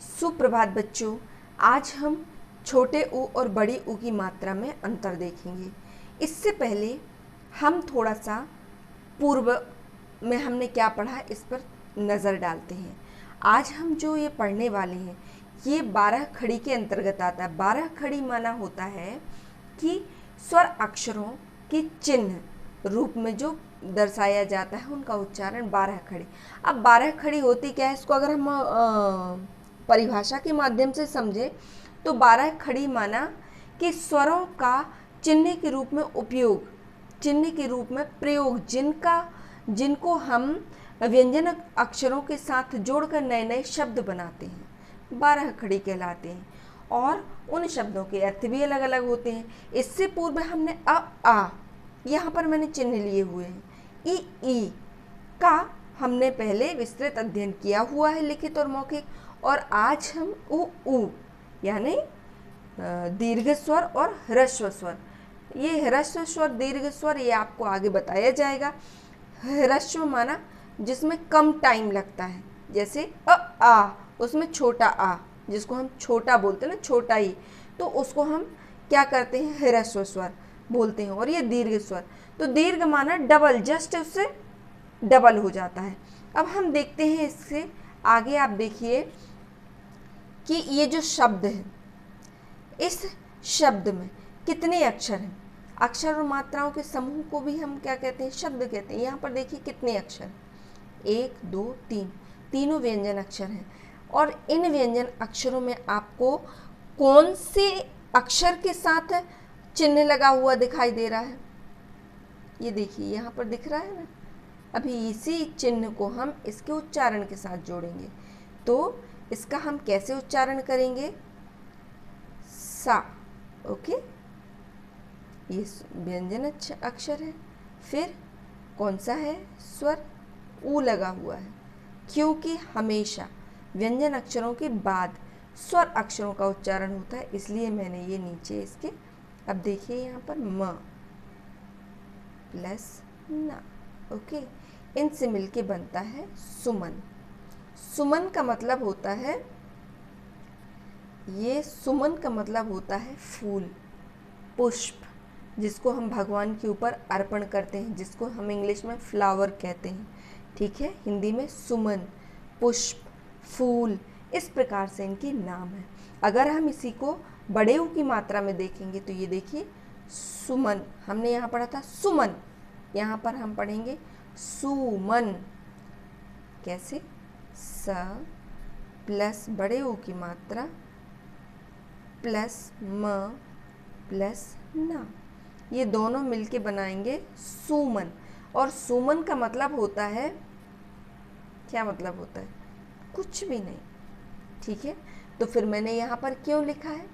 सुप्रभात बच्चों। आज हम छोटे ऊ और बड़ी ऊ की मात्रा में अंतर देखेंगे। इससे पहले हम थोड़ा सा पूर्व में हमने क्या पढ़ा इस पर नज़र डालते हैं। आज हम जो ये पढ़ने वाले हैं ये 12 खड़ी के अंतर्गत आता है। 12 खड़ी माना होता है कि स्वर अक्षरों के चिन्ह रूप में जो दर्शाया जाता है उनका उच्चारण 12 खड़ी। अब 12 खड़ी होती क्या है, इसको अगर हम परिभाषा के माध्यम से समझे तो 12 खड़ी माना कि स्वरों का चिन्ह के रूप में उपयोग, चिन्ह के रूप में प्रयोग, जिनको हम व्यंजन अक्षरों के साथ जोड़कर नए नए शब्द बनाते हैं 12 खड़ी कहलाते हैं। और उन शब्दों के अर्थ भी अलग अलग होते हैं। इससे पूर्व हमने अ आ यहाँ पर मैंने चिन्ह लिए हुए हैं। ई का हमने पहले विस्तृत अध्ययन किया हुआ है, लिखित और मौखिक। और आज हम उ यानी दीर्घ स्वर और ह्रस्व स्वर, ये ह्रस्व स्वर दीर्घ स्वर ये आपको आगे बताया जाएगा। ह्रस्व माना जिसमें कम टाइम लगता है, जैसे आ उसमें छोटा आ जिसको हम छोटा बोलते हैं ना, छोटा ही, तो उसको हम क्या करते हैं, ह्रस्व स्वर बोलते हैं। और ये दीर्घ स्वर, तो दीर्घ माना डबल, जस्ट उससे डबल हो जाता है। अब हम देखते हैं इससे आगे। आप देखिए कि ये जो शब्द है, इस शब्द में कितने अक्षर हैं। अक्षर और मात्राओं के समूह को भी हम क्या कहते हैं, शब्द कहते हैं। यहाँ पर देखिए कितने अक्षर, 1 2 3, तीनों व्यंजन अक्षर हैं। और इन व्यंजन अक्षरों में आपको कौन से अक्षर के साथ चिन्ह लगा हुआ दिखाई दे रहा है, ये देखिए यहाँ पर दिख रहा है ना। अभी इसी चिन्ह को हम इसके उच्चारण के साथ जोड़ेंगे, तो इसका हम कैसे उच्चारण करेंगे, सा। ओके, ये व्यंजन अक्षर है। फिर कौन सा है, स्वर ऊ लगा हुआ है, क्योंकि हमेशा व्यंजन अक्षरों के बाद स्वर अक्षरों का उच्चारण होता है, इसलिए मैंने ये नीचे इसके। अब देखिए यहाँ पर म प्लस ना। ओके, इनसे मिलके बनता है सुमन। सुमन का मतलब होता है, ये सुमन का मतलब होता है फूल, पुष्प, जिसको हम भगवान के ऊपर अर्पण करते हैं, जिसको हम इंग्लिश में फ्लावर कहते हैं। ठीक है, हिंदी में सुमन, पुष्प, फूल, इस प्रकार से इनके नाम है। अगर हम इसी को बड़े ऊ की मात्रा में देखेंगे तो ये देखिए सुमन, हमने यहाँ पढ़ा था सुमन, यहाँ पर हम पढ़ेंगे सुमन। कैसे, स प्लस बड़े ऊ की मात्रा प्लस म प्लस ना, ये दोनों मिलके बनाएंगे सुमन। और सुमन का मतलब होता है, क्या मतलब होता है, कुछ भी नहीं। ठीक है, तो फिर मैंने यहाँ पर क्यों लिखा है,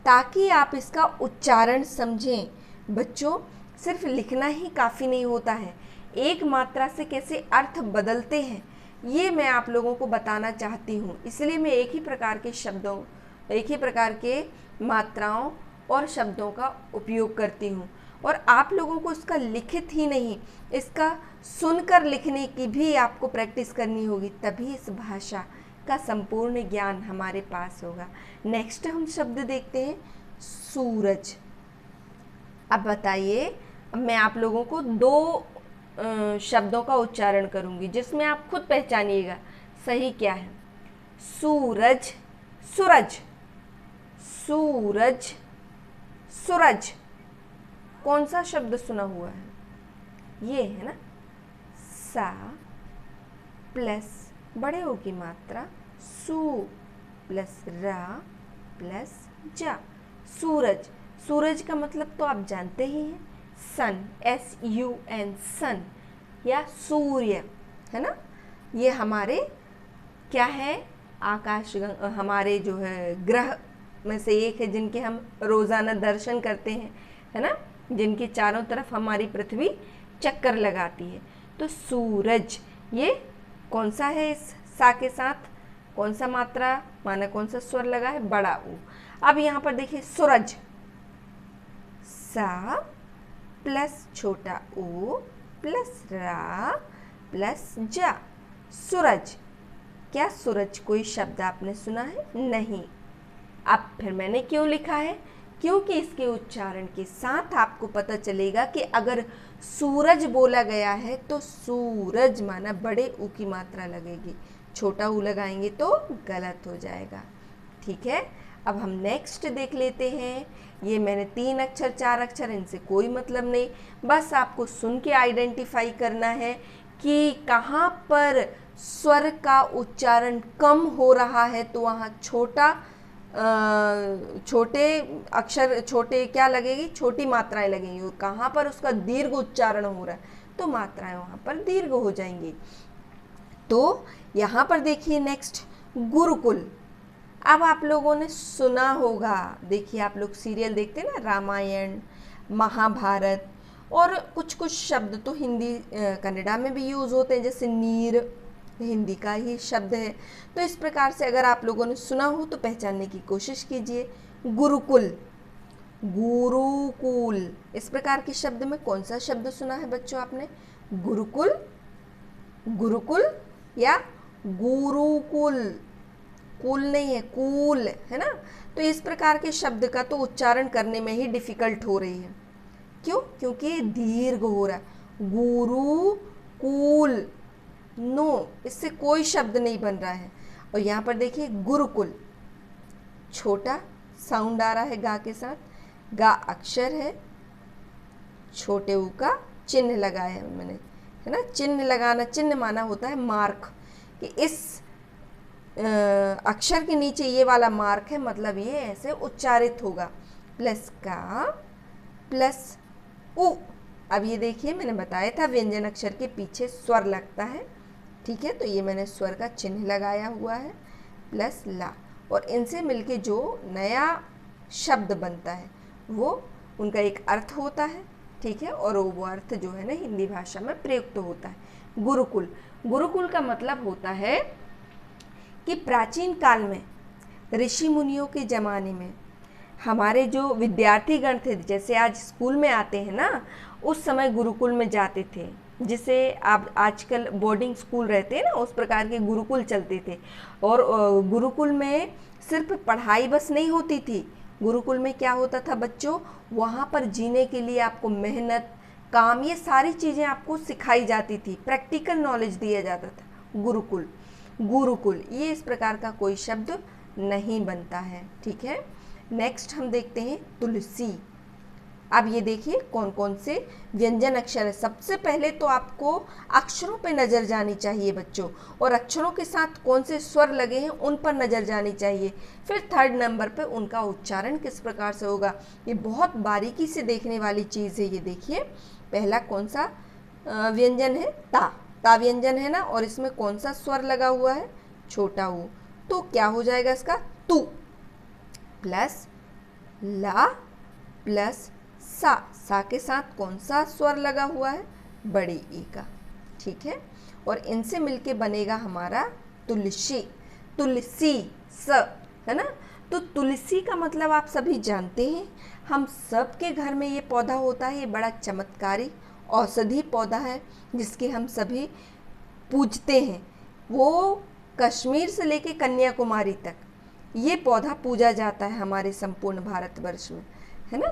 ताकि आप इसका उच्चारण समझें। बच्चों, सिर्फ लिखना ही काफ़ी नहीं होता है, एक मात्रा से कैसे अर्थ बदलते हैं ये मैं आप लोगों को बताना चाहती हूँ। इसलिए मैं एक ही प्रकार के शब्दों, एक ही प्रकार के मात्राओं और शब्दों का उपयोग करती हूँ। और आप लोगों को इसका लिखित ही नहीं, इसका सुनकर लिखने की भी आपको प्रैक्टिस करनी होगी, तभी इस भाषा का संपूर्ण ज्ञान हमारे पास होगा। नेक्स्ट हम शब्द देखते हैं, सूरज। अब बताइए, मैं आप लोगों को 2 शब्दों का उच्चारण करूंगी जिसमें आप खुद पहचानिएगा सही क्या है। सूरज, सूरज, सूरज, सूरज, कौन सा शब्द सुना हुआ है, ये है ना। सा प्लस बड़े ओ की मात्रा सू प्लस रा प्लस जा, सूरज। सूरज का मतलब तो आप जानते ही हैं, सन, SUN, सन या सूर्य, है ना। ये हमारे क्या है, आकाश, हमारे जो है ग्रह में से एक है, जिनके हम रोज़ाना दर्शन करते हैं, है ना, जिनके चारों तरफ हमारी पृथ्वी चक्कर लगाती है। तो सूरज, ये कौन सा है, इस सा के साथ कौन सा मात्रा माना, कौन सा स्वर लगा है, बड़ा ऊ। अब यहाँ पर देखिए सूरज, सा प्लस छोटा ऊ प्लस रा प्लस जा, सूरज। क्या सूरज कोई शब्द आपने सुना है? नहीं। अब फिर मैंने क्यों लिखा है? क्योंकि इसके उच्चारण के साथ आपको पता चलेगा कि अगर सूरज बोला गया है तो सूरज माना बड़े ऊ की मात्रा लगेगी, छोटा ऊ लगाएंगे तो गलत हो जाएगा। ठीक है, अब हम नेक्स्ट देख लेते हैं। ये मैंने 3 अक्षर 4 अक्षर, इनसे कोई मतलब नहीं, बस आपको सुन के आइडेंटिफाई करना है कि कहाँ पर स्वर का उच्चारण कम हो रहा है तो वहाँ छोटे अक्षर, छोटे क्या लगेगी, छोटी मात्राएं लगेंगी, और कहाँ पर उसका दीर्घ उच्चारण हो रहा है तो मात्राएं वहाँ पर दीर्घ हो जाएंगी। तो यहाँ पर देखिए नेक्स्ट गुरुकुल। अब आप लोगों ने सुना होगा, देखिए आप लोग सीरियल देखते हैं ना, रामायण महाभारत, और कुछ कुछ शब्द तो हिंदी कन्नड़ा में भी यूज़ होते हैं, जैसे नीर हिंदी का ही शब्द है। तो इस प्रकार से अगर आप लोगों ने सुना हो तो पहचानने की कोशिश कीजिए। गुरुकुल, गुरुकुल, इस प्रकार के शब्द में कौन सा शब्द सुना है बच्चों आपने? गुरुकुल, गुरुकुल या गुरुकुल? कुल नहीं है, कूल है ना। तो इस प्रकार के शब्द का तो उच्चारण करने में ही डिफिकल्ट हो रही है। क्यों? क्योंकि दीर्घ हो रहा है। गुरुकुल, नो, इससे कोई शब्द नहीं बन रहा है। और यहाँ पर देखिए गुरुकुल, छोटा साउंड आ रहा है गा के साथ, गा अक्षर है, छोटे ऊ का चिन्ह लगाया है मैंने, है ना। चिन्ह लगाना, चिन्ह माना होता है मार्क, कि इस अक्षर के नीचे ये वाला मार्क है, मतलब ये ऐसे उच्चारित होगा। प्लस का प्लस उ। अब ये देखिए मैंने बताया था व्यंजन अक्षर के पीछे स्वर लगता है, ठीक है, तो ये मैंने स्वर का चिन्ह लगाया हुआ है, प्लस ला, और इनसे मिलके जो नया शब्द बनता है वो उनका एक अर्थ होता है, ठीक है, और वो अर्थ जो है ना हिंदी भाषा में प्रयुक्त होता है। गुरुकुल, गुरुकुल का मतलब होता है कि प्राचीन काल में ऋषि मुनियों के ज़माने में हमारे जो विद्यार्थी गण थे, जैसे आज स्कूल में आते हैं ना, उस समय गुरुकुल में जाते थे, जिसे आप आजकल बोर्डिंग स्कूल रहते हैं ना, उस प्रकार के गुरुकुल चलते थे। और गुरुकुल में सिर्फ पढ़ाई बस नहीं होती थी, गुरुकुल में क्या होता था बच्चों, वहाँ पर जीने के लिए आपको मेहनत, काम, ये सारी चीज़ें आपको सिखाई जाती थी, प्रैक्टिकल नॉलेज दिया जाता था। गुरुकुल, गुरुकुल, ये इस प्रकार का कोई शब्द नहीं बनता है, ठीक है। नेक्स्ट हम देखते हैं तुलसी। अब ये देखिए कौन कौन से व्यंजन अक्षर है। सबसे पहले तो आपको अक्षरों पे नज़र जानी चाहिए बच्चों, और अक्षरों के साथ कौन से स्वर लगे हैं उन पर नज़र जानी चाहिए। फिर थर्ड नंबर पे उनका उच्चारण किस प्रकार से होगा, ये बहुत बारीकी से देखने वाली चीज़ है। ये देखिए पहला कौन सा व्यंजन है, ता, ता व्यंजन है ना, और इसमें कौन सा स्वर लगा हुआ है, छोटा ऊ, तो क्या हो जाएगा इसका, तू, प्लस ला प्लस सा, सा के साथ कौन सा स्वर लगा हुआ है, बड़ी ई का, ठीक है, और इनसे मिलके बनेगा हमारा तुलसी, तुलसी स, है ना। तो तुलसी का मतलब आप सभी जानते हैं, हम सब के घर में ये पौधा होता है, ये बड़ा चमत्कारी औषधि पौधा है जिसके हम सभी पूजते हैं। वो कश्मीर से लेके कन्याकुमारी तक ये पौधा पूजा जाता है हमारे संपूर्ण भारतवर्ष में, है ना।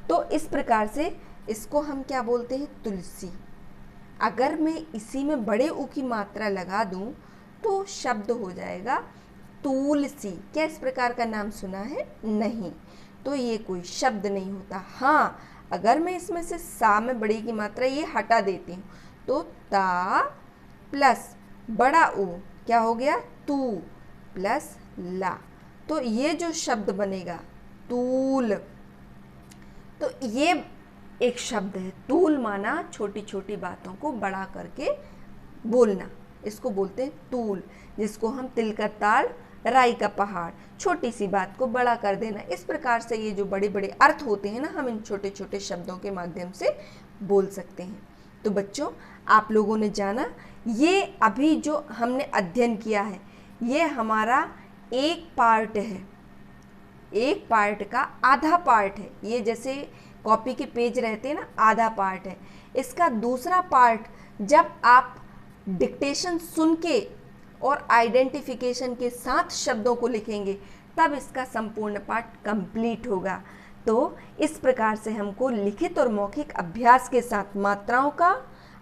तो इस प्रकार से इसको हम क्या बोलते हैं, तुलसी। अगर मैं इसी में बड़े ऊ की मात्रा लगा दूं तो शब्द हो जाएगा तुलसी। क्या इस प्रकार का नाम सुना है? नहीं, तो ये कोई शब्द नहीं होता। हाँ, अगर मैं इसमें से सा में बड़ी की मात्रा ये हटा देती हूँ तो ता प्लस बड़ा ऊ क्या हो गया, तू, प्लस ला, तो ये जो शब्द बनेगा तूल, तो ये एक शब्द है। तूल माना छोटी छोटी बातों को बड़ा करके बोलना, इसको बोलते हैं तूल, जिसको हम तिल का ताड़ राई का पहाड़, छोटी सी बात को बड़ा कर देना। इस प्रकार से ये जो बड़े बड़े अर्थ होते हैं ना, हम इन छोटे छोटे शब्दों के माध्यम से बोल सकते हैं। तो बच्चों, आप लोगों ने जाना, ये अभी जो हमने अध्ययन किया है ये हमारा एक पार्ट है, एक पार्ट का आधा पार्ट है। ये जैसे कॉपी के पेज रहते हैं ना, आधा पार्ट है। इसका दूसरा पार्ट जब आप डिक्टेशन सुन के और आइडेंटिफिकेशन के साथ शब्दों को लिखेंगे, तब इसका संपूर्ण पाठ कंप्लीट होगा। तो इस प्रकार से हमको लिखित और मौखिक अभ्यास के साथ मात्राओं का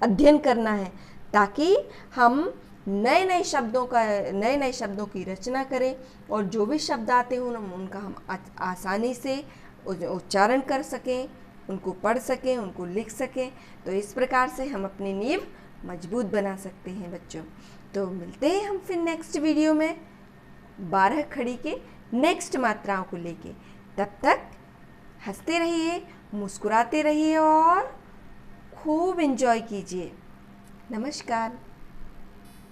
अध्ययन करना है, ताकि हम नए नए शब्दों की रचना करें और जो भी शब्द आते हों उनका हम आसानी से उच्चारण कर सकें, उनको पढ़ सकें, उनको लिख सकें। तो इस प्रकार से हम अपनी नींव मजबूत बना सकते हैं बच्चों। तो मिलते हैं हम फिर नेक्स्ट वीडियो में 12 खड़ी के नेक्स्ट मात्राओं को लेके। तब तक हंसते रहिए, मुस्कुराते रहिए और खूब एंजॉय कीजिए। नमस्कार।